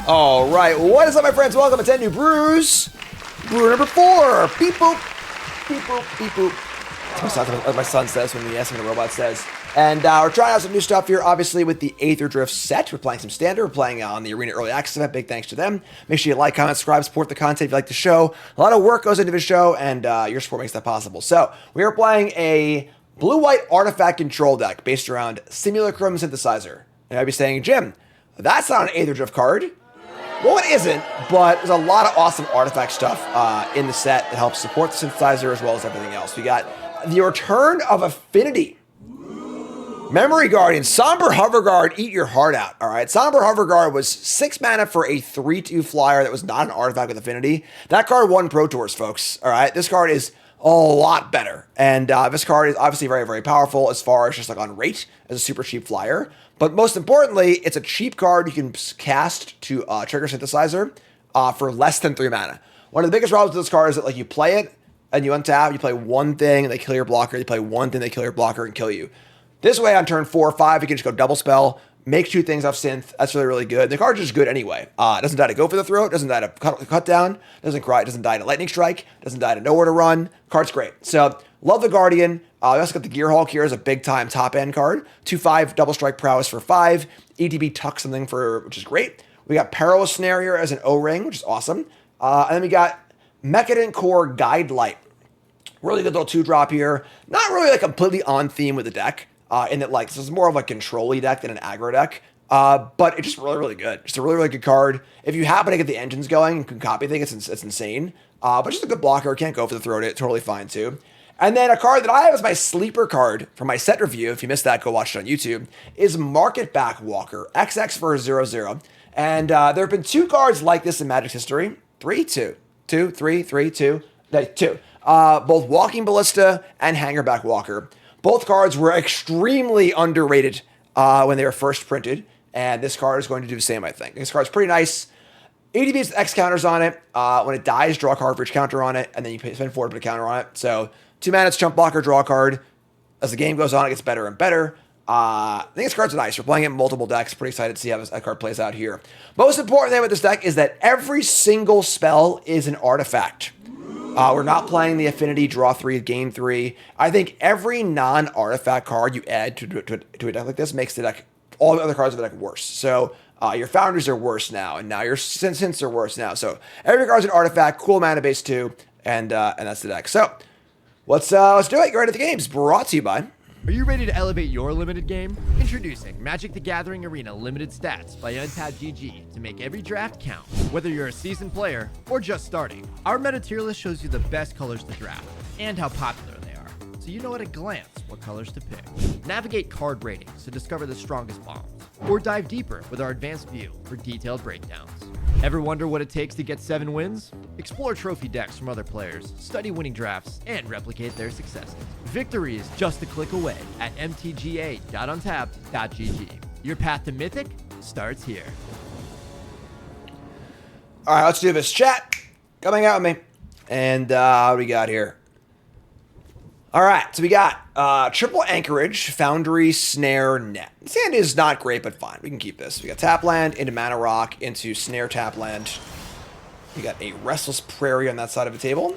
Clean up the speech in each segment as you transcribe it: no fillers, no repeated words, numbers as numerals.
All right, what is up, my friends? Welcome to 10 New Brews. Brew number 4. Beep boop, beep boop, beep boop. That's my son says when the Yes and the Robot says. And we're trying out some new stuff here, obviously, with the Aetherdrift set. We're playing some Standard. We're playing on the Arena Early Access event. Big thanks to them. Make sure you like, comment, subscribe, support the content if you like the show. A lot of work goes into the show, and your support makes that possible. So, we are playing a blue-white artifact control deck based around Simulacrum Synthesizer. And I'd be saying, Jim, that's not an Aetherdrift card. Well, it isn't, but there's a lot of awesome artifact stuff in the set that helps support the synthesizer as well as everything else. We got the return of Affinity. Memory Guardian, Somber Hoverguard, eat your heart out, all right? Somber Hoverguard was 6 mana for a 3/2 flyer that was not an artifact with Affinity. That card won Pro Tours, folks, all right? This card is a lot better, and this card is obviously very, very powerful as far as just like on rate as a super cheap flyer. But most importantly, it's a cheap card you can cast to trigger Synthesizer for less than 3 mana. One of the biggest problems with this card is that like you play it and you untap, you play one thing and they kill your blocker, you play one thing, they kill your blocker and kill you. This way on turn 4 or 5, you can just go double spell, make 2 things off synth. That's really, really good. The card's just good anyway. It doesn't die to go for the throat, doesn't die to cut down, doesn't cry, doesn't die to lightning strike, doesn't die to nowhere to run. Card's great. So love the Guardian. We also got the Gearhulk here as a big time top end card. 2/5 double strike prowess for 5. EDB tuck something for, which is great. We got Perilous Snare here as an O-ring, which is awesome. And then we got Mechadent Core Guide Light. Really good little 2-drop here. Not really like completely on theme with the deck. In that like this is more of a control-y deck than an aggro deck. But it's just really, really good. Just a really, really good card. If you happen to get the engines going and can copy things, it's insane. But just a good blocker. Can't go for the throat. It's totally fine too. And then a card that I have as my sleeper card for my set review, if you missed that, go watch it on YouTube, is Market Back Walker, XX for 0/0. And there have been 2 cards like this in Magic's history. 2. Both Walking Ballista and Hangerback Walker. Both cards were extremely underrated when they were first printed. And this card is going to do the same, I think. This card's pretty nice. EDBs with X counters on it. When it dies, draw a card for each counter on it. And then you spend 4 to put a counter on it. So 2 mana, it's chump blocker, draw a card. As the game goes on, it gets better and better. I think this card's nice. We're playing it in multiple decks. Pretty excited to see how this card plays out here. Most important thing with this deck is that every single spell is an artifact. We're not playing the Affinity, draw 3, gain 3. I think every non-artifact card you add to a deck like this makes the deck, all the other cards of the deck worse. So your Foundries are worse now, and now your Synths are worse now. So every card's an artifact, cool mana base too, and that's the deck. So let's do it. Get ready to the games. Brought to you by. Are you ready to elevate your limited game? Introducing Magic the Gathering Arena Limited Stats by untested to make every draft count. Whether you're a seasoned player or just starting, our meta tier list shows you the best colors to draft and how popular they are, so you know at a glance what colors to pick. Navigate card ratings to discover the strongest bombs, or dive deeper with our advanced view for detailed breakdowns. Ever wonder what it takes to get 7 wins? Explore trophy decks from other players, study winning drafts, and replicate their successes. Victory is just a click away at mtga.untapped.gg. Your path to Mythic starts here. All right, let's do this. Chat, coming out with me. And what do we got here? All right, so we got triple Anchorage, Foundry, Snare, Net. This hand is not great, but fine. We can keep this. We got tap land into Mana Rock into Snare tap land. We got a Restless Prairie on that side of the table.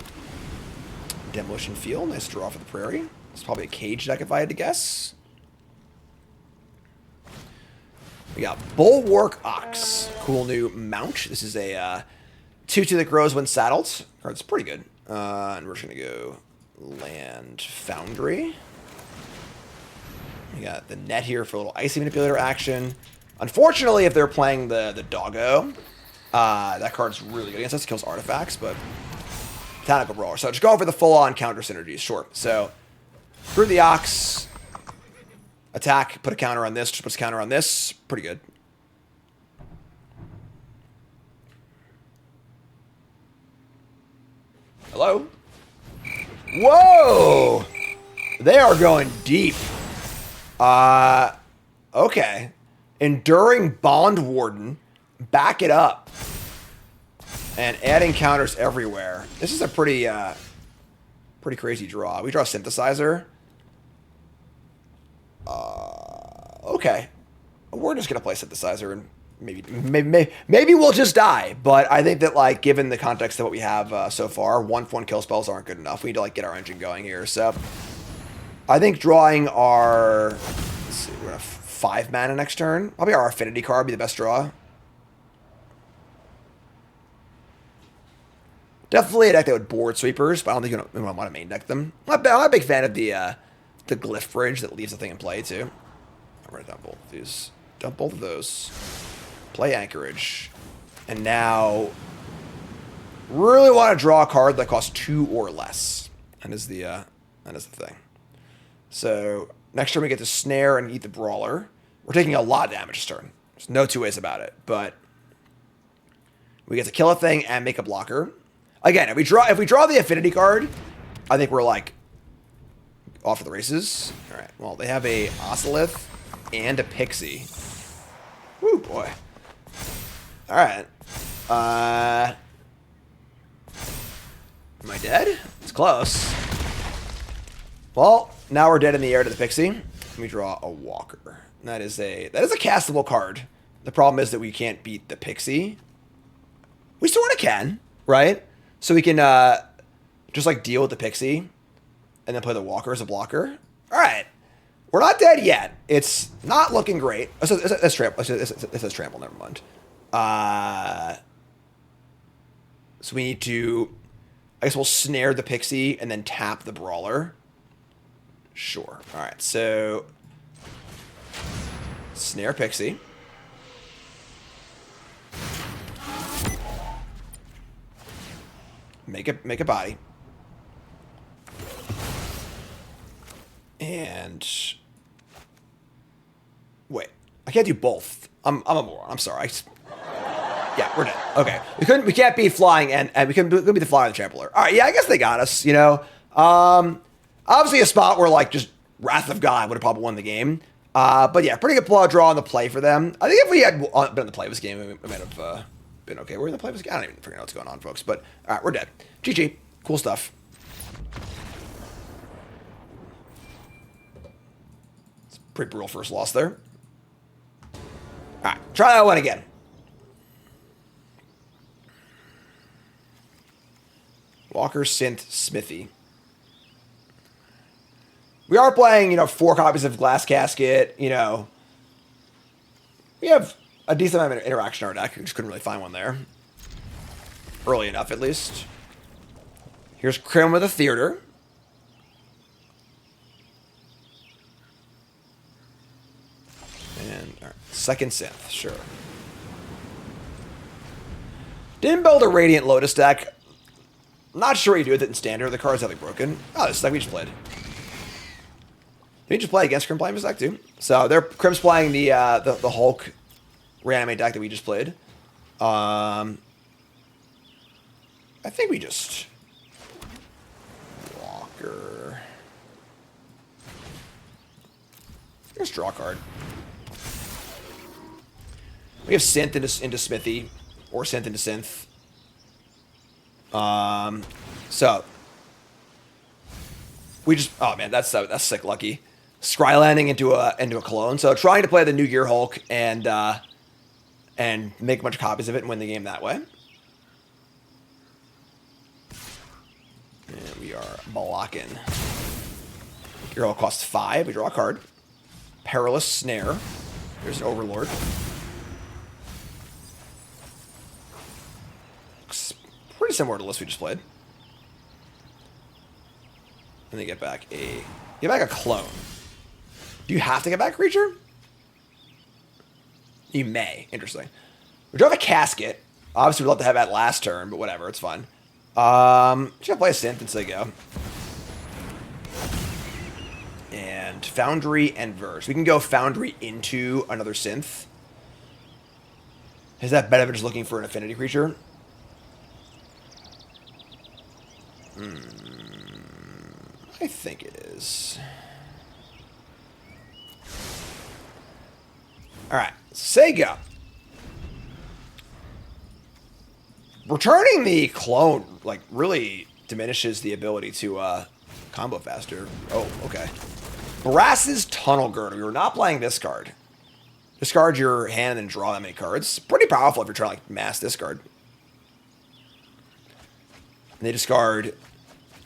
Demolition Field, nice draw for the Prairie. It's probably a Cage deck if I had to guess. We got Bulwark Ox, cool new mount. This is a 2/2 that grows when saddled. Card's pretty good. And we're just gonna go Land Foundry. We got the Net here for a little Icy Manipulator action. Unfortunately, if they're playing the Doggo, that card's really good against us. It kills artifacts, but Botanical Brawler. So just go for the full-on counter synergies, sure. So through the Ox, attack, put a counter on this, just puts a counter on this. Pretty good. Hello? Whoa! They are going deep. Okay. Enduring Bond Warden. Back it up. And adding counters everywhere. This is a pretty crazy draw. We draw Synthesizer. Okay. We're just going to play Synthesizer and maybe we'll just die. But I think that, like, given the context of what we have so far, 1/1 kill spells aren't good enough. We need to, like, get our engine going here. So I think drawing our, let's see, we're gonna 5 mana next turn. Probably our Affinity card would be the best draw. Definitely a deck that would board sweepers, but I don't think we want to main deck them. I'm a big fan of the glyph bridge that leaves the thing in play too. I'll write down both of these. Dump both of those. Play Anchorage. And now really want to draw a card that costs 2 or less. That is the thing. So next turn we get to Snare and eat the Brawler. We're taking a lot of damage this turn. There's no two ways about it. But we get to kill a thing and make a blocker. Again, if we draw the Affinity card, I think we're like off to the races. All right. Well, they have a Ocelith and a Pixie. Woo, boy. All right. Am I dead? It's close. Well, now we're dead in the air to the Pixie. Let me draw a Walker. That is a castable card. The problem is that we can't beat the Pixie. We sort of can, right? So we can just like deal with the Pixie and then play the Walker as a blocker. All right. We're not dead yet. It's not looking great. Let's trample. It says trample. Never mind. So we need to, I guess we'll snare the Pixie and then tap the Brawler. Sure. All right. So snare Pixie. Make a body. And wait, I can't do both. I'm a moron. I'm sorry. Yeah, we're dead. Okay, we can't beat flying and we couldn't beat the flying and the trampler. All right, yeah, I guess they got us. You know, obviously a spot where like just Wrath of God would have probably won the game. But yeah, pretty good draw on the play for them. I think if we had been on the play of this game, we might have been okay. We're in the play of this game. I don't even figure out what's going on, folks. But all right, we're dead. GG. Cool stuff. It's a pretty brutal first loss there. All right, try that one again. Walker, Synth, Smithy. We are playing, 4 copies of Glass Casket, We have a decent amount of interaction in our deck. We just couldn't really find one there. Early enough, at least. Here's Crim with a Theater. And all right, second Synth, sure. Didn't build a Radiant Lotus deck. Not sure what you do with it in Standard. The card's heavily broken. Oh, this is like we just played. Did we just play against Crim playing this deck too? So Crim's playing the Hulk reanimate deck that we just played. I think we just Walker. Here's draw card. We have Synth into Smithy or Synth into Synth. So we just that's sick lucky. Scry landing into a clone. So trying to play the New Gear Hulk and make a bunch of copies of it and win the game that way. And we are blocking. Gear Hulk costs 5. We draw a card. Perilous Snare. There's an Overlord. Looks pretty similar to the list we just played. And they get back a clone. Do you have to get back a creature? You may. Interesting. We drove a Casket. Obviously, we'd love to have that last turn, but whatever. It's fine. Just gonna play a Synth and say go. And Foundry and Verse. We can go Foundry into another Synth. Is that better than just looking for an Affinity creature? I think it is. Alright, say go. Returning the clone, really diminishes the ability to combo faster. Oh, okay. Brass's Tunnel Girder. We were not playing this card. discard your hand and then draw that many cards. Pretty powerful if you're trying to like mass discard. And they discard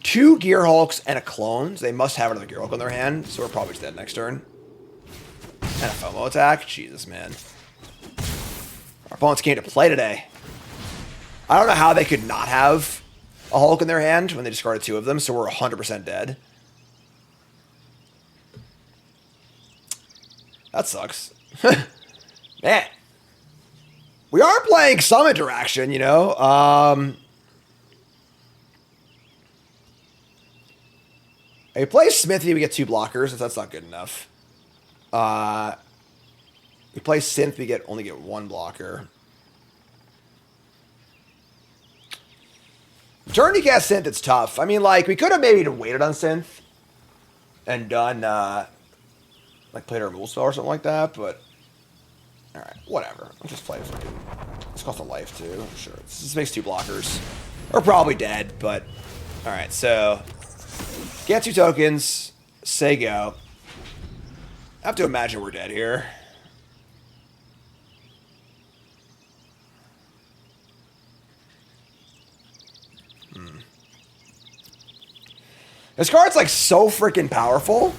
2 Gear Hulks and a clone. So they must have another Gear Hulk on their hand, so we're probably just dead next turn. And a FOMO attack. Jesus, man. Our opponents came to play today. I don't know how they could not have a Hulk in their hand when they discarded 2 of them, so we're 100% dead. That sucks. Man. We are playing some interaction, you know? If we play Smithy, we get 2 blockers. That's not good enough. We play Synth, we only get 1 blocker. Turn to cast Synth, it's tough. I mean, like, we could have maybe waited on Synth and done, like, played a removal spell or something like that, but, alright, whatever. Let's just play it. This costs a life, too. Sure, this makes 2 blockers. We're probably dead, but, alright, so, get 2 tokens, say go. I have to imagine we're dead here. This card's like so freaking powerful.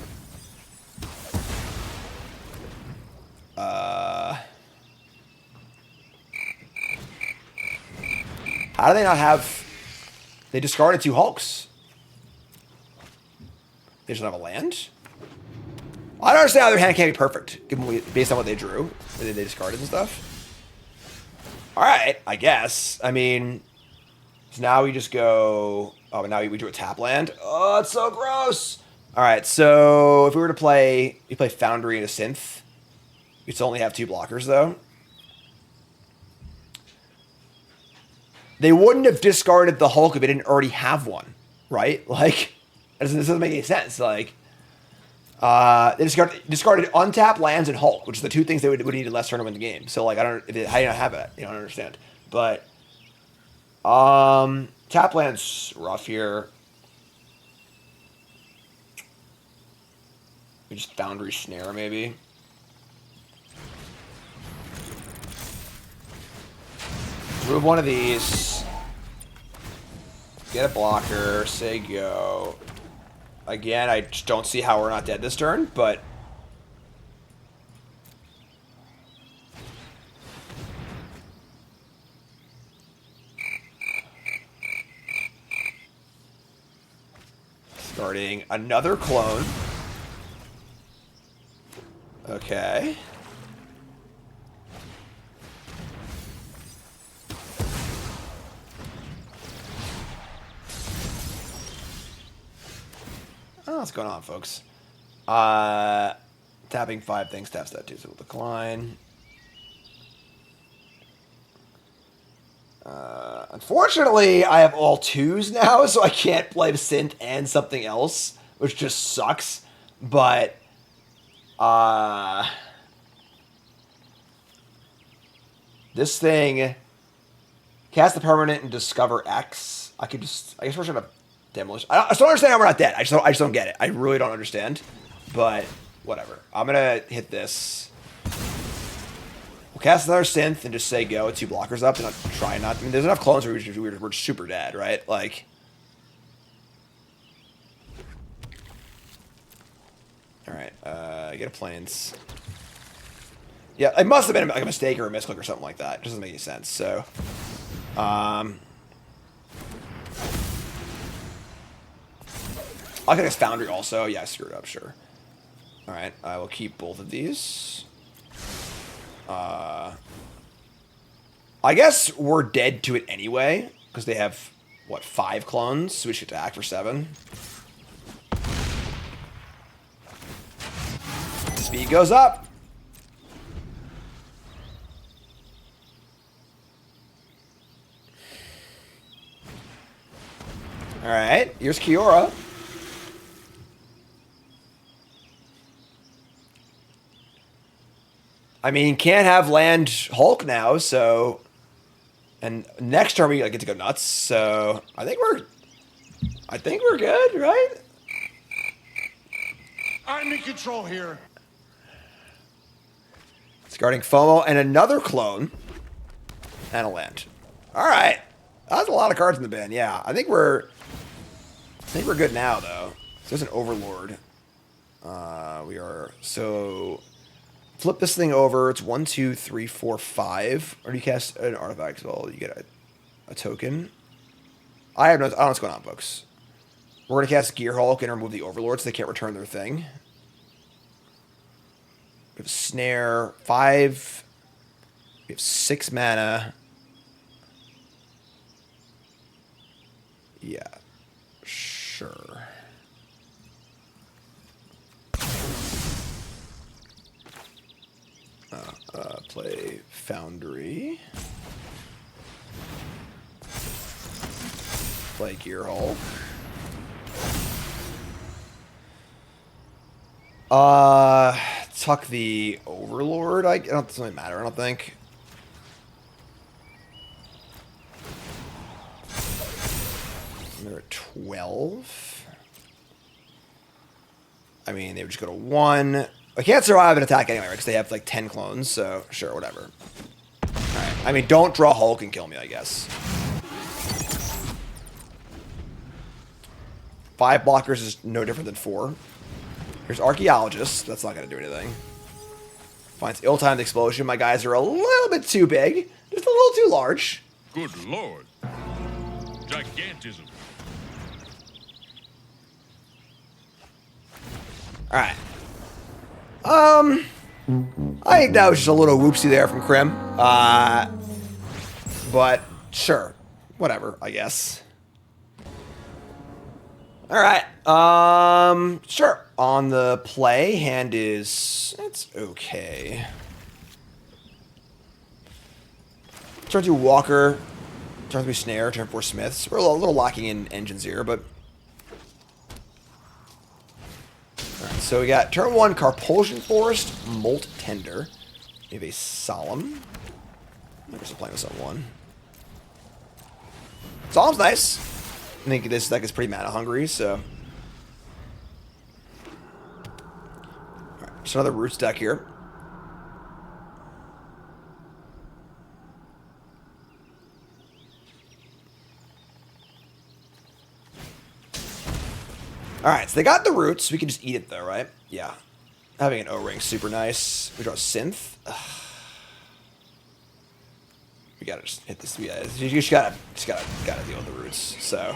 How do they not have... They discarded 2 Hulks. They just don't have a land? I don't understand how their hand can't be perfect, based on what they drew. They discarded and stuff. Alright, I guess. I mean... So now we just go... Oh, but now we do a tap land. Oh, it's so gross. All right, so if we were to play... We play Foundry and a Synth. We'd still only have 2 blockers, though. They wouldn't have discarded the Hulk if they didn't already have one, right? Like, this doesn't make any sense. Like, they discarded untapped lands and Hulk, which is the 2 things they would need in less turn to win the game. So, like, how do you not have it? You don't understand. But... Tap land's rough here. We just Foundry Snare, maybe. Move one of these. Get a blocker. Say go. Again, I just don't see how we're not dead this turn, but... Starting another clone. Okay. Oh, what's going on, folks? Tapping 5 things, taps that too, so we'll decline. Unfortunately, I have all 2s now, so I can't play Synth and something else, which just sucks. But, this thing, cast the permanent and discover X. I guess we're just gonna demolish. I still don't understand how we're not dead. I just don't get it. I really don't understand. But, whatever. I'm gonna hit this. Cast another Synth and just say go with 2 blockers up and not try not... I mean, there's enough clones where we're super dead, right? Like... Alright, get a Plains. Yeah, it must have been like a mistake or a misclick or something like that. It doesn't make any sense, so... I think it's Foundry also. Yeah, I screwed up, sure. Alright, I will keep both of these. I guess we're dead to it anyway, because they have, what, 5 clones, so we should attack for 7. Speed goes up. Alright, here's Kiora. I mean, can't have land Hulk now, so... And next turn we get to go nuts, so... I think we're good, right? I'm in control here. Discarding FOMO and another clone. And a land. Alright. That's a lot of cards in the bin, yeah. I think we're good now, though. So there's an Overlord. We are... So... Flip this thing over. It's 1, 2, 3, 4, 5. Or do you cast an artifact as well? You get a token. I don't know what's going on, folks. We're going to cast CopyHulk and remove the Overlord so they can't return their thing. We have Snare. 5. We have 6 mana. Yeah. Sure. Play Foundry. Play CopyHulk. Tuck the Overlord. I don't. It doesn't really matter. I don't think. They're at 12. I mean, they would just go to 1. I can't survive an attack anyway, because they have like 10 clones, so sure, whatever. Alright. I mean, don't draw Hulk and kill me, I guess. 5 blockers is no different than 4. Here's Archaeologist. That's not going to do anything. Finds ill-timed explosion. My guys are a little bit too big. Just a little too large. Good lord. Gigantism. Alright. I think that was just a little whoopsie there from Krim. But sure. Whatever, I guess. Alright. Sure. On the play, hand is... It's okay. Turn 2 Walker. Turn 3 Snare. Turn 4 Smiths. We're a little locking in engines here, but... Alright, so we got turn 1 Carpulsion Forest, Molt Tender. We have a Solemn. I'm just playing this on 1. Solemn's nice. I think this deck is pretty mana hungry, so. Alright, just another Roots deck here. Alright, so they got the Roots. We can just eat it though, right? Yeah. Having an O-ring, super nice. We draw a Synth. Ugh. We gotta just hit this. Yeah, you just gotta deal with the Roots. So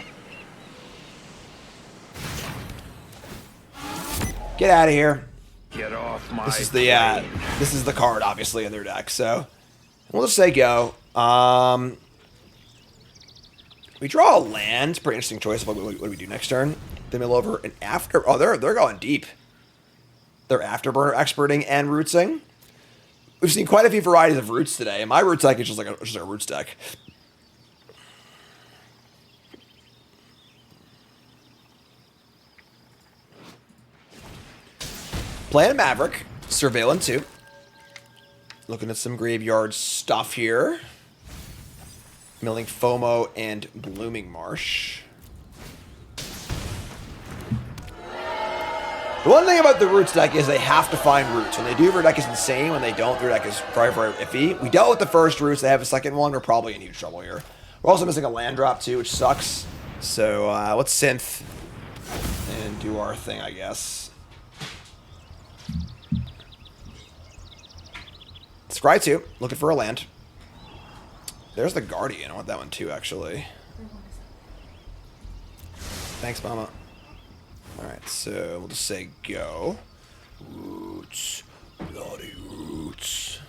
get out of here. Get off my This is the card obviously in their deck. So we'll just say go. We draw a land. Pretty interesting choice of what do we do next turn. They mill over an after. Oh, they're going deep. They're afterburner experting and rootsing. We've seen quite a few varieties of roots today, and my roots deck is just like a roots deck. Playing Maverick, Surveillant 2. Looking at some graveyard stuff here. Milling FOMO and Blooming Marsh. The one thing about the Roots deck is they have to find Roots. When they do, their deck is insane. When they don't, their deck is very, very iffy. We dealt with the first Roots. They have a second one. We're probably in huge trouble here. We're also missing a land drop, too, which sucks. So, let's Synth and do our thing, I guess. Scry 2. Looking for a land. There's the Guardian. I want that one, too, actually. Thanks, Mama. Alright, so we'll just say go. Roots. Bloody Roots.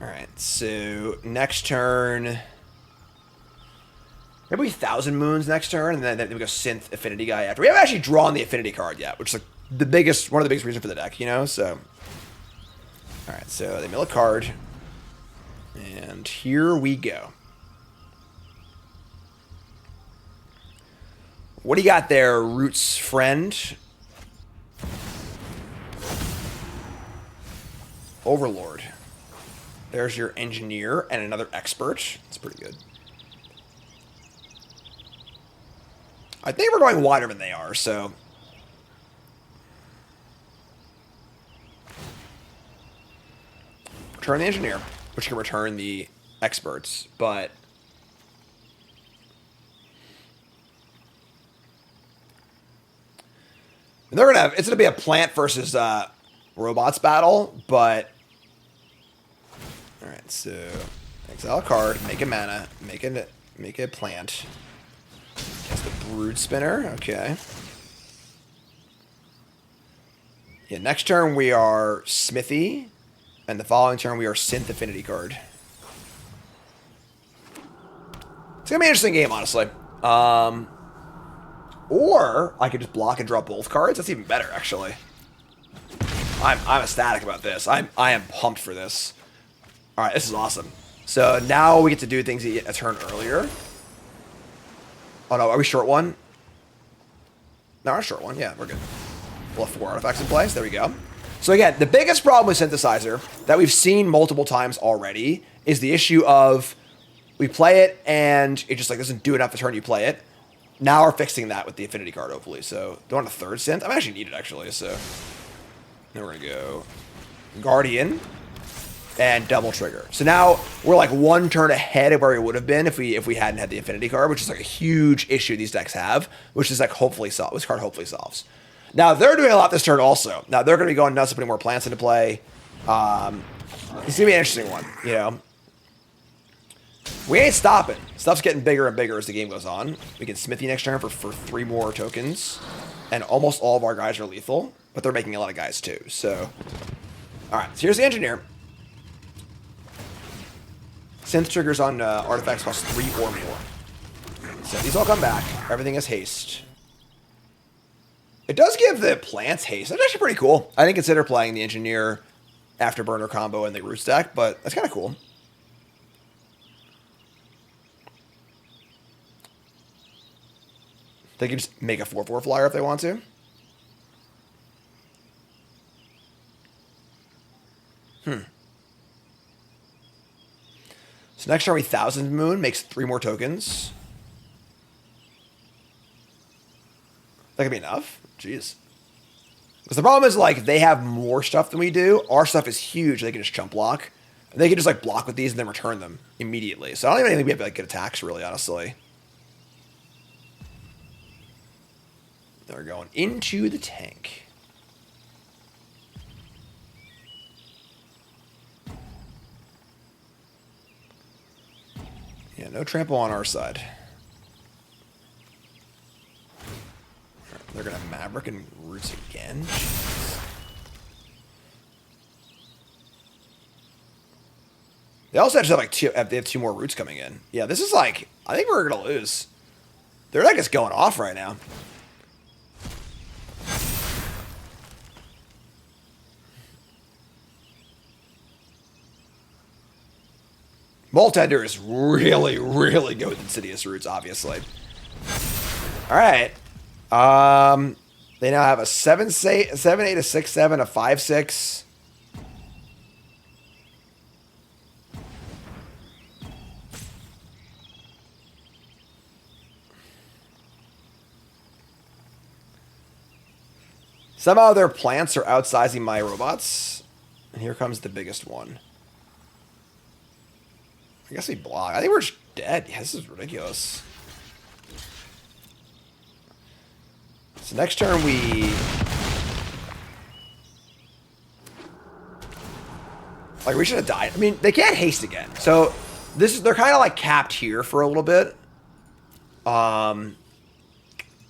Alright, so next turn. Maybe 1,000 Moons next turn, and then we go Synth Affinity guy after. We haven't actually drawn the Affinity card yet, which is like one of the biggest reasons for the deck, you know? So. Alright, so they mill a card. And here we go. What do you got there, Roots friend? Overlord. There's your engineer and another expert. That's pretty good. I think we're going wider than they are, so. return the engineer, which can return the experts, but they're gonna have, it's gonna be a plant versus robots battle, but all right. So exile a card, make a mana, make a plant. Cast the brood spinner. Okay. Yeah. Next turn we are Smithy, and the following turn we are Synth Affinity card. It's gonna be an interesting game, honestly. Or I could just block and draw both cards. That's even better, actually. I'm ecstatic about this. I am pumped for this. All right, this is awesome. So now we get to do things a turn earlier. Oh no, are we short one? No, we're short one. Yeah, we're good. We'll have 4 artifacts in place. There we go. So again, the biggest problem with Synthesizer that we've seen multiple times already is the issue of we play it and it just like doesn't do enough the turn you play it. Now we're fixing that with the Affinity card, hopefully. So do I want a 3rd synth? I'm actually needed, actually. So then we're going to go Guardian and double trigger. So now we're like 1 turn ahead of where we would have been if we hadn't had the Affinity card, which is like a huge issue these decks have, which is like hopefully solved. This card hopefully solves. Now they're doing a lot this turn also. Now they're going to be going nuts, putting more plants into play. It's going to be an interesting one, you know. We ain't stopping. Stuff's getting bigger and bigger as the game goes on. We can Smithy next turn for 3 more tokens. And almost all of our guys are lethal. But they're making a lot of guys too. So, alright. So here's the engineer. Synth triggers on artifacts cost 3 or more. So these all come back. Everything is haste. It does give the plants haste. That's actually pretty cool. I didn't consider playing the engineer afterburner combo in the root stack. But that's kind of cool. They can just make a 4/4 flyer if they want to. So next turn we Thousand Moon makes 3 more tokens. That could be enough. Jeez. Because the problem is like they have more stuff than we do. Our stuff is huge. They can just chump block. They can just like block with these and then return them immediately. So I don't even think we have like good attacks really, honestly. They're going into the tank. Yeah, no trample on our side. Right, they're going to Maverick and Roots again. Jeez. They also have like they have 2 more Roots coming in. Yeah, this is like, I think we're going to lose. Their deck is going off right now. Moltender is really, really good with Insidious Roots, obviously. Alright. They now have a 7-8, a 6-7, a 5-6. Somehow their plants are outsizing my robots. And here comes the biggest one. I guess we block. I think we're just dead. Yeah, this is ridiculous. So next turn we... Like, we should have died. I mean, they can't haste again. So, this is... They're kind of, like, capped here for a little bit.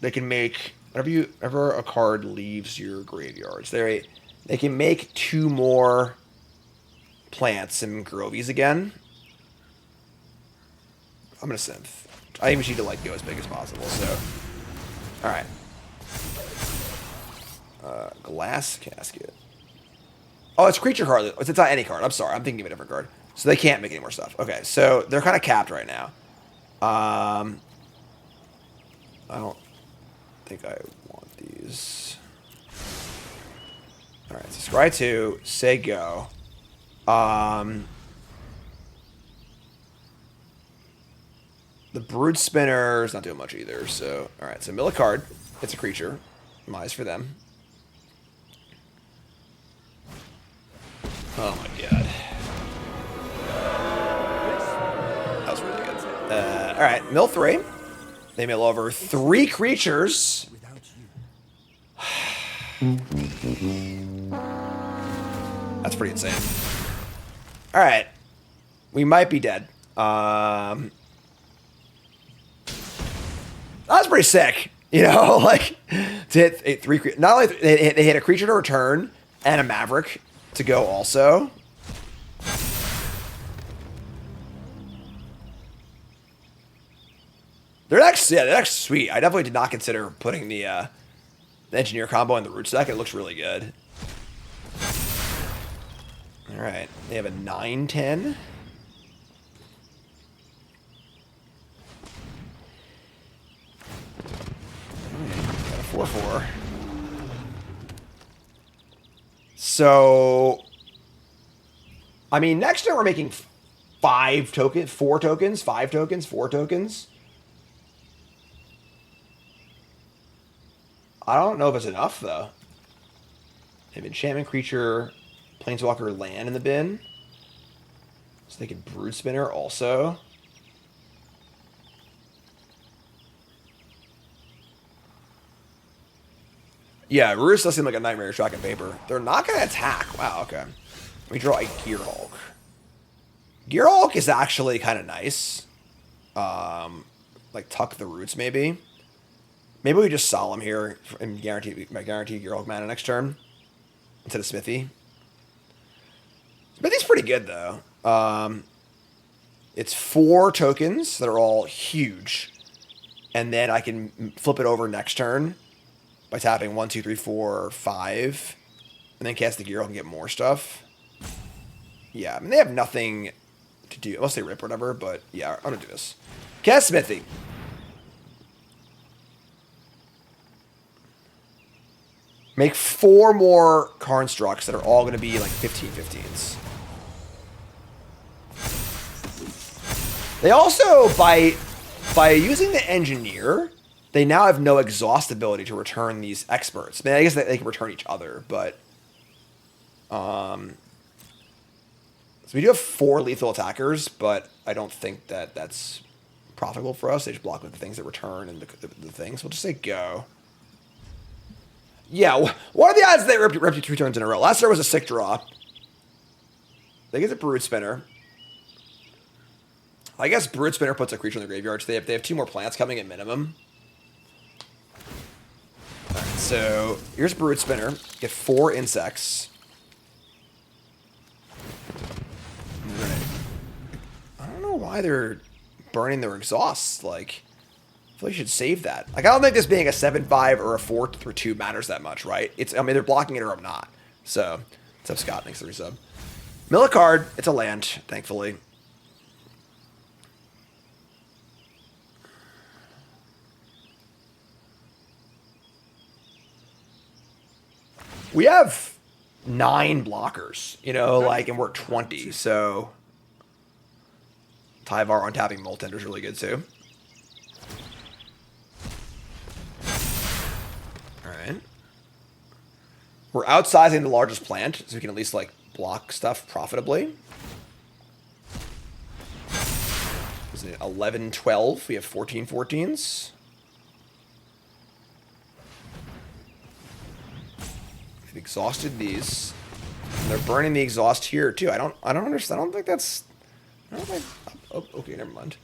They can make... Whenever a card leaves your graveyards, they can make 2 more plants and Grovies again. I'm going to synth. I even need to like go as big as possible, so. Alright. Glass Casket. Oh, it's creature card. It's not any card. I'm sorry. I'm thinking of a different card. So they can't make any more stuff. Okay, so they're kind of capped right now. I don't think I want these. Alright, so scry 2. Say go. The Brood Spinner is not doing much either, so... Alright, so mill a card. It's a creature. Mize for them. Oh my god. right, mill 3. They mill over 3 creatures. That's pretty insane. All right, we might be dead. That's pretty sick. You know, like to hit 3. Not only they hit a creature to return and a Maverick to go also. Their deck's sweet. I definitely did not consider putting the engineer combo in the root deck. It looks really good. All right, they have a 9/10. Got a 4/4. So, I mean, next turn we're making 5 tokens, 4 tokens, 5 tokens, 4 tokens. I don't know if it's enough, though. They have enchantment creature, planeswalker land in the bin. So they could brood spinner also. Yeah, Roost does seem like a nightmare track and paper. They're not going to attack. Wow, okay. We draw a Gearhulk. Gearhulk is actually kind of nice. Like tuck the roots, maybe. Maybe we just Solemn here and guarantee Gearhulk mana next turn instead of Smithy. Smithy's pretty good though. It's 4 tokens that are all huge, and then I can flip it over next turn by tapping 1, 2, 3, 4, 5, and then cast the Gearhulk and get more stuff. Yeah, I mean they have nothing to do unless they rip or whatever. But yeah, I'm gonna do this. Cast Smithy. Make 4 more Karnstructs that are all going to be like 15/15s. They also, by using the Engineer, they now have no exhaust ability to return these experts. I mean, I guess they can return each other, but... So we do have 4 lethal attackers, but I don't think that that's profitable for us. They just block with the things that return and the things. We'll just say go. Yeah, what are the odds they ripped you 2 turns in a row? Last turn was a sick draw. They get a Brood Spinner. I guess Brood Spinner puts a creature in the graveyard, so they have 2 more plants coming at minimum. Alright, so here's Brood Spinner. Get 4 insects. Right. I don't know why they're burning their exhausts, like... I feel like you should save that. Like, I don't think this being a 7/5 or a 4/2 matters that much, right? It's, I mean, they're blocking it or I'm not. So, what's up, Scott? Thanks for the resub. Mill a card. It's a land, thankfully. We have 9 blockers, you know, like, and we're 20, so... Tyvar on tapping Moltender is really good, too. Alright. We're outsizing the largest plant, so we can at least, like, block stuff profitably. Is it 11, 12? We have 14, 14s. They've exhausted these. And they're burning the exhaust here, too. I don't understand. I don't think that's... I don't think... Oh, okay, never mind.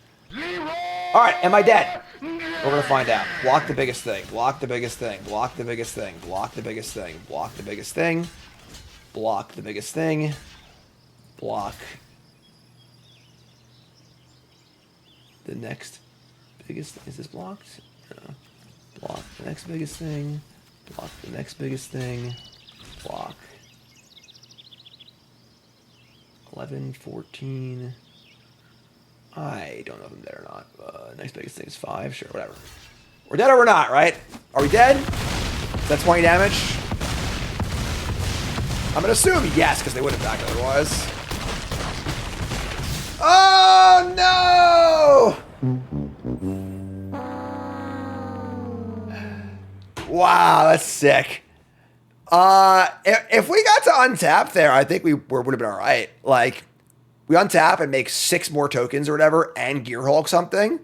Alright, am I dead? We're gonna find out. Block the biggest thing. Block the biggest thing. Block the biggest thing. Block the biggest thing. Block the biggest thing. Block the biggest thing. Block the next biggest thing. Is this blocked? No. Block the next biggest thing. Block the next biggest thing. Block 11, 14. I don't know if I'm dead or not. Next biggest thing is 5. Sure, whatever. We're dead or we're not, right? Are we dead? Is that 20 damage? I'm going to assume yes, because they wouldn't attack otherwise. Oh, no! Wow, that's sick. If we got to untap there, I think we would have been all right. Like, we untap and make 6 more tokens or whatever and Gearhulk something.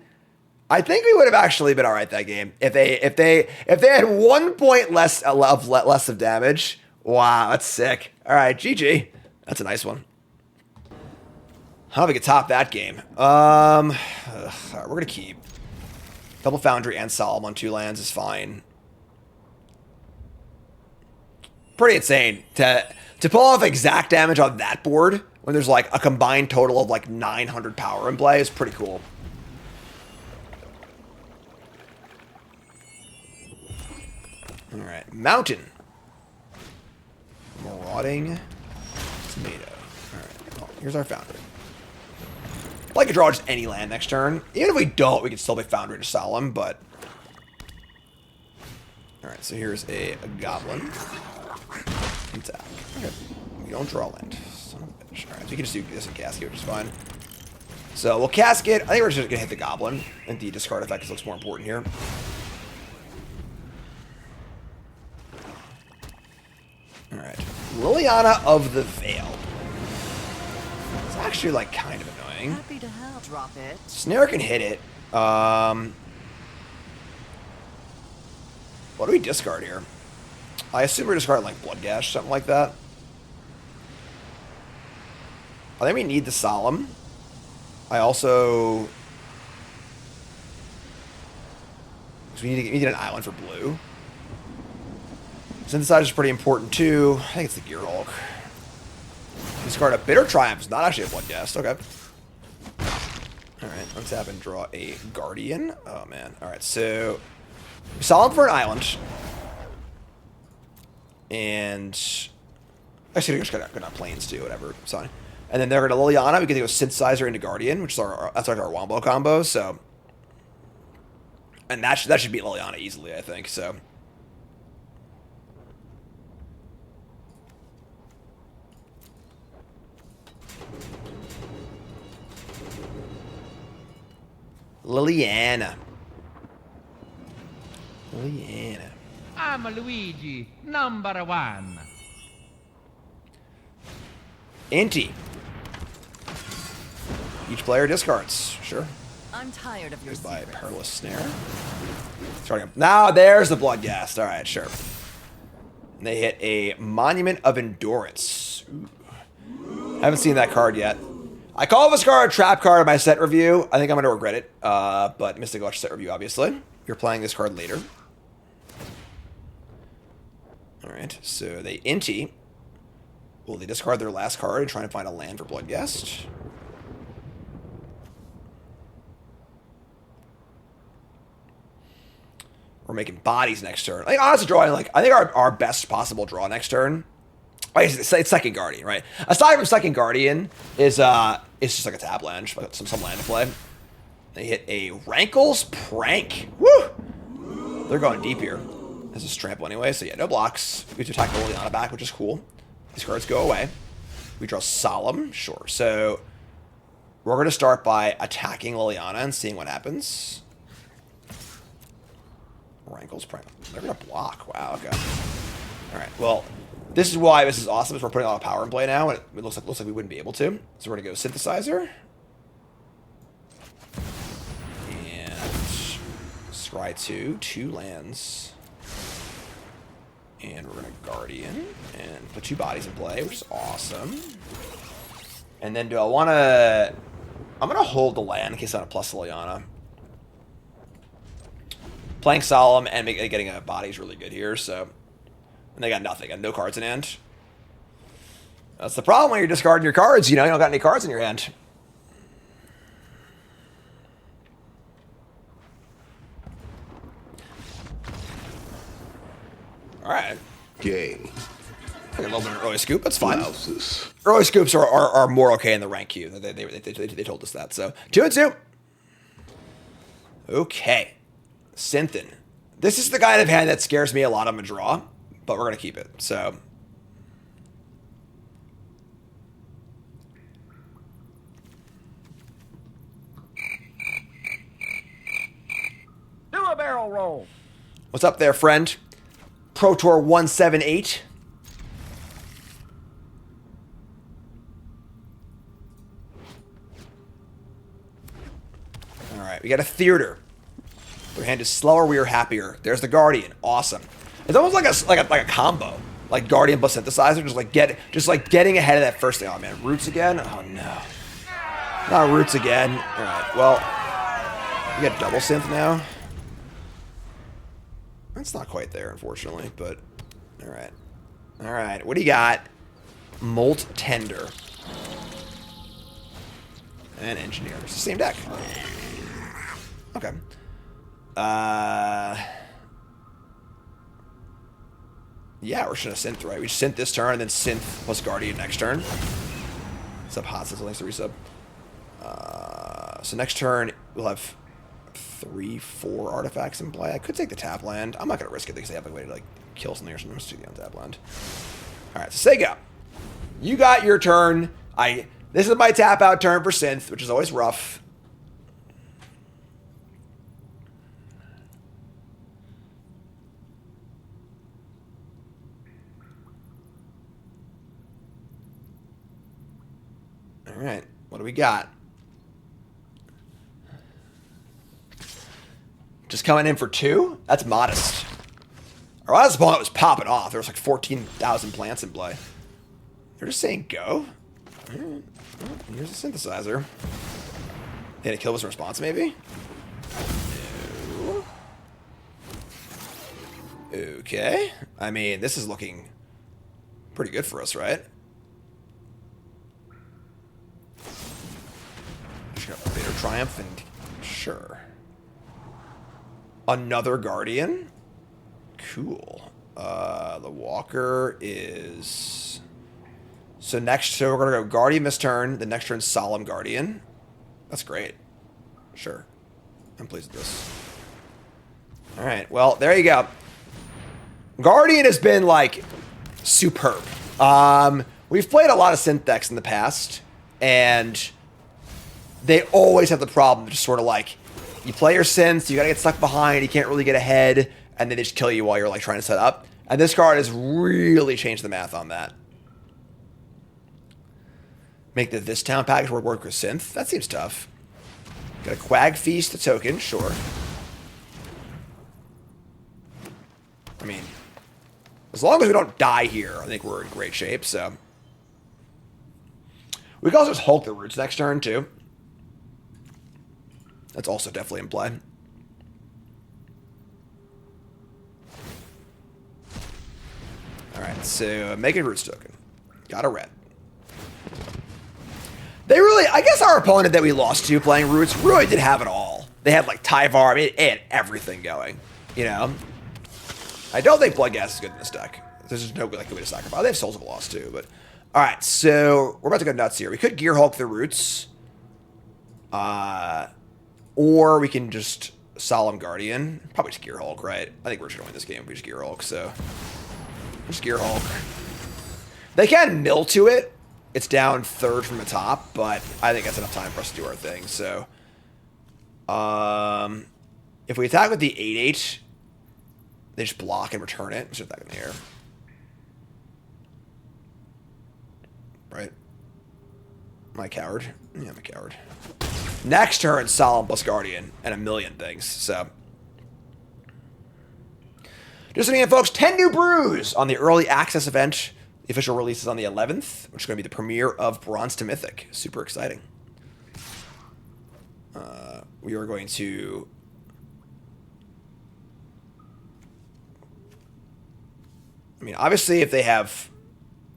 I think we would have actually been all right that game if they had 1 point less of damage. Wow, that's sick. All right, GG. That's a nice one. I don't think we could top that game. All right, we're gonna keep double Foundry and Solemn on 2 lands is fine. Pretty insane to pull off exact damage on that board when there's like a combined total of like 900 power in play is pretty cool. All right, Mountain. Marauding Tomato. All right, well, here's our Foundry. I'd like to draw just any land next turn. Even if we don't, we can still be Foundry to Solemn, but... Alright, so here's a Goblin. Attack. Okay. We don't draw land. Son of a bitch. Alright, so we can just do this and Casket, which is fine. So we'll Casket. I think we're just going to hit the Goblin. And the discard effect looks more important here. Alright. Liliana of the Veil. It's actually, like, kind of annoying. Happy to help. Drop it. Snare can hit it. What do we discard here? I assume we're discarding, like, Blood Gash, something like that. I think we need the Solemn. I also... Because we need to get an island for blue. Synthesizer is pretty important, too. I think it's the Gearhulk. Discard a Bitter Triumph. It's not actually a Blood Guest. Okay. Alright, let's have and draw a Guardian. Oh, man. Alright, so... Solemn for an island. And... Actually, we're just gonna Plains, too. Whatever. Sorry. And then they're gonna Liliana. We can go Synthesizer into Guardian, which is that's like our Wombo combo, so... And that should beat Liliana easily, I think, so... Liliana. I'm Luigi, number 1. Inti. Each player discards. Sure. I'm tired of your Goes by secrets. Perilous Snare. Starting up. Now there's the Blood Ghast. Alright, sure. And they hit a Monument of Endurance. Ooh. Haven't seen that card yet. I call this card a trap card in my set review. I think I'm going to regret it. But Mystic Watch set review, obviously. You're playing this card later. Alright, so they Inti. Will they discard their last card and try to find a land for Blood Ghast? We're making bodies next turn. I think honestly drawing, like, I think our best possible draw next turn. It's Second Guardian, right? Aside from Second Guardian, it's just like a tap land, some land to play. They hit a Rankle's Prank. Woo! They're going deep here. This is trample anyway, so yeah, no blocks. We get to attack the Liliana back, which is cool. These cards go away. We draw Solemn, sure. So we're going to start by attacking Liliana and seeing what happens. Rankle's Prank. They're going to block. Wow, okay. All right, well... This is why this is awesome, is we're putting a lot of power in play now, and it looks like we wouldn't be able to. So we're going to go Synthesizer. And scry 2 lands. And we're going to Guardian, and put 2 bodies in play, which is awesome. And then do I want to... I'm going to hold the land in case I want to plus Liliana. Playing Solemn and getting a body is really good here, so... And they got nothing. Got no cards in hand. That's the problem when you're discarding your cards. You know, you don't got any cards in your hand. All right. Game. A little bit of early scoop. That's fine. Blouses. Early scoops are more okay in the rank queue. They told us that. So 2 and 2. Okay. Synthin. This is the kind of hand that scares me a lot on a draw. But we're going to keep it, so... Do a barrel roll. What's up there, friend? Pro Tour 178. Alright, we got a Theater. Their hand is slower, we are happier. There's the Guardian. Awesome. It's almost like a combo. Like Guardian plus Synthesizer, just like getting ahead of that first thing. Oh man, Roots again? Oh no. Not Roots again. Alright, well, you got double synth now. That's not quite there, unfortunately, but alright. Alright, what do you got? Molt Tender. And Engineer. It's the same deck. Okay. Yeah, we're just gonna synth, right? We synth this turn and then synth plus Guardian next turn. Sub hot since thanks to resub. So next turn we'll have 3-4 artifacts in play. I could take the tap land. I'm not gonna risk it because they have a way to like kill something or something. Let's do the untap land. Alright, so Sega. You got your turn. This is my tap out turn for synth, which is always rough. Alright, what do we got? Just coming in for 2? That's modest. Our last opponent was popping off. There was like 14,000 plants in play. They're just saying go. Alright, well, here's a synthesizer. They had a kill was a response, maybe? No. Okay. I mean, this is looking pretty good for us, right? Bitter Triumph and sure. Another Guardian? Cool. The Walker is... So we're going to go Guardian this turn. The next turn, Solemn Guardian. That's great. Sure. I'm pleased with this. Alright, well, there you go. Guardian has been, like, superb. We've played a lot of synth decks in the past, and they always have the problem of just sort of like, you play your synths, you gotta get stuck behind, you can't really get ahead, and then they just kill you while you're like trying to set up. And this card has really changed the math on that. Make this town package work with synth? That seems tough. Got a Quag Feast, a token, sure. I mean, as long as we don't die here, I think we're in great shape, so. We can also just Hulk the Roots next turn, too. That's also definitely in play. Alright, so make a Roots token. Got a red. They really, I guess our opponent that we lost to playing Roots really did have it all. They had like Tyvar, I mean, it had everything going, you know? I don't think Bloodghast is good in this deck. There's just no good way to sacrifice. They have Souls of Lost too, but... Alright, so we're about to go nuts here. We could Gear Hulk the Roots. Or we can just Solemn Guardian. Probably just Gear Hulk, right? I think we're just going to win this game if we just Gear Hulk, so... Just Gear Hulk. They can mill to it. It's down third from the top, but I think that's enough time for us to do our thing, so... if we attack with the 8-8, they just block and return it. Let's just attack in the air. Right? Am I a coward? Yeah, I'm a coward. Next turn, Solemn plus Guardian, and a million things, so... Just so you know, folks, 10 New Brews on the early access event. The official release is on the 11th, which is going to be the premiere of Bronze to Mythic. Super exciting. We are going to... I mean, obviously, if they have...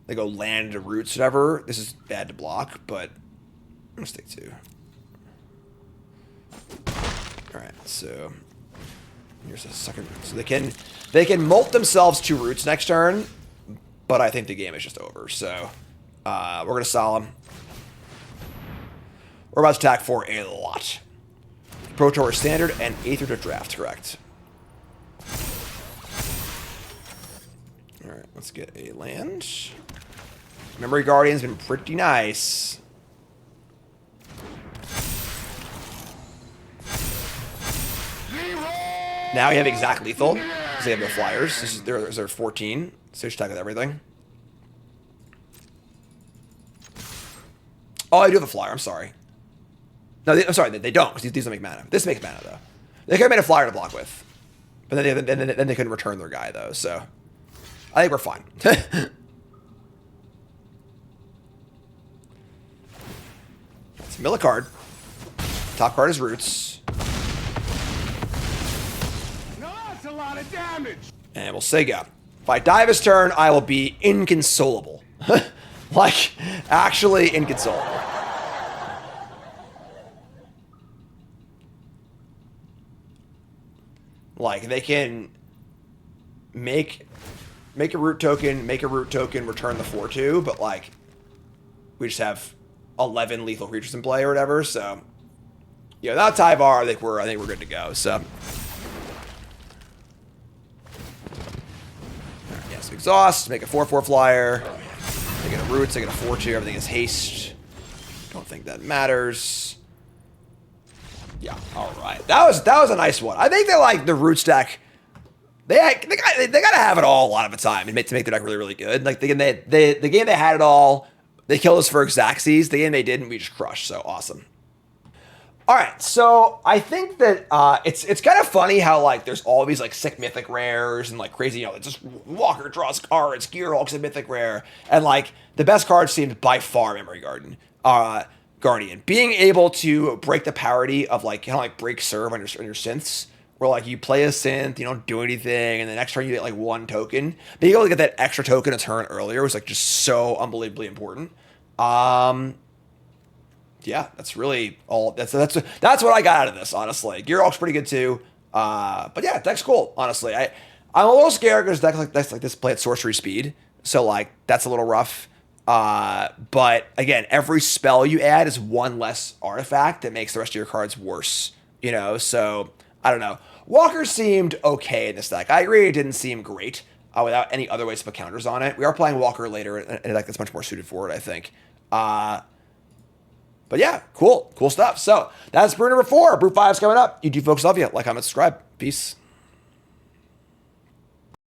They go land to Roots, whatever, this is bad to block, but... I'm going to stick to... Alright, so... Here's a second... So they can molt themselves to Roots next turn, but I think the game is just over, so... we're going to Solemn. We're about to attack for a lot. Pro Tour Standard and Aetherdrift Draft, correct. Alright, let's get a land. Memory Guardian's been pretty nice. Now we have exact lethal, because they have no flyers. This is their 14, so just attack with everything. Oh, I do have a flyer, I'm sorry. No, I'm sorry, they don't, because these don't make mana. This makes mana, though. They could have made a flyer to block with. But then they couldn't return their guy, though, so... I think we're fine. Let's mill a card. Top card is Roots. No, that's a lot of damage. And we'll say go. If I die this turn, I will be inconsolable. Like, actually inconsolable. Like, they can make a root token, return the 4/2, but, like, we just have 11 lethal creatures in play or whatever, so... Yeah, without Tyvar, I think we're good to go, so... Yes, exhaust, make a 4/4 flyer. They get a roots, they get a 4/2, everything is haste. Don't think that matters. Yeah, alright. That was a nice one. I think that, like, the roots deck, they gotta have it all a lot of the time to make their deck really, really good. Like, the game they had it all, they killed us for Xaxes. The game they didn't, we just crushed, so awesome. Alright, so I think that it's kind of funny how, like, there's all these, like, sick mythic rares and, like, crazy, you know, just Walker draws cards, Gearhulk's a mythic rare, and, like, the best card seemed by far Memory Guardian. Being able to break the parity of, like, kind of like break serve on your synths, where, like, you play a synth, you don't do anything, and the next turn you get, like, 1 token. Being able to get that extra token a turn earlier was, like, just so unbelievably important. Yeah, that's really all. That's what I got out of this, honestly. Gearhulk's pretty good too. But yeah, deck's cool, honestly. I'm a little scared because decks like this play at sorcery speed, so, like, that's a little rough. But again, every spell you add is 1 less artifact that makes the rest of your cards worse. You know, so I don't know. Walker seemed okay in this deck. I agree, it didn't seem great without any other ways to put counters on it. We are playing Walker later in a deck that's much more suited for it, I think. But yeah, cool stuff. So that's brew number 4. Brew 5's coming up. You do folks love you. Like, comment, subscribe. Peace.